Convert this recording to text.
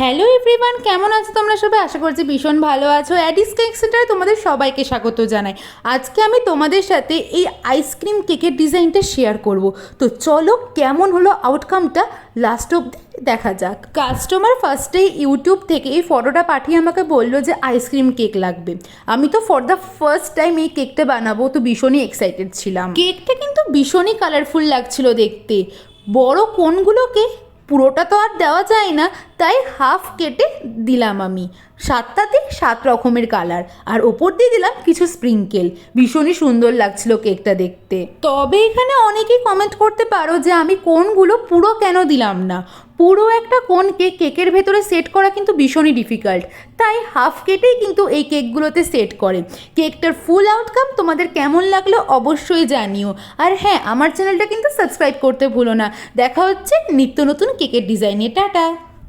Hello everyone, কেমন আছো তোমরা সবাই? আশা করছি ভীষণ ভালো আছো। অ্যাডিস কেক সেন্টারে তোমাদের সবাইকে স্বাগত জানাই। আজকে আমি তোমাদের সাথে এই আইসক্রিম কেকের ডিজাইনটা শেয়ার করব। তো চলো কেমন হলো আউটকামটা লাস্ট অবধি দেখা যাক। কাস্টমার ফার্স্টেই ইউটিউব থেকে এই ফটোটা পাঠিয়ে আমাকে বললো যে আইসক্রিম কেক লাগবে। আমি তো ফর দ্য ফার্স্ট টাইম এই কেকটা বানাবো, তো ভীষণই এক্সাইটেড ছিলাম। কেকটা কিন্তু ভীষণই কালারফুল লাগছিল দেখতে। বড় কোনগুলোকে পুরোটা তো আর দেওয়া যায় না, তাই হাফ কেটে দিলাম আমি। 7টাতে 7 রকমের কালার, আর ওপর দিয়ে দিলাম কিছু স্প্রিঙ্কেল। ভীষণই সুন্দর লাগছিল কেকটা দেখতে। তবে এখানে অনেকেই কমেন্ট করতে পারো যে আমি কোনগুলো পুরো কেন দিলাম না। পুরো একটা কোনকে কেকের ভেতরে সেট করা কিন্তু ভীষণই ডিফিকাল্ট, তাই হাফ কেটেই কিন্তু এই কেকগুলোতে সেট করে। কেকটার ফুল আউটকাম তোমাদের কেমন লাগলো অবশ্যই জানিও। আর হ্যাঁ, আমার চ্যানেলটা কিন্তু সাবস্ক্রাইব করতে ভুলো না। দেখা হচ্ছে নিত্য নতুন কেকের ডিজাইনে। টাটা।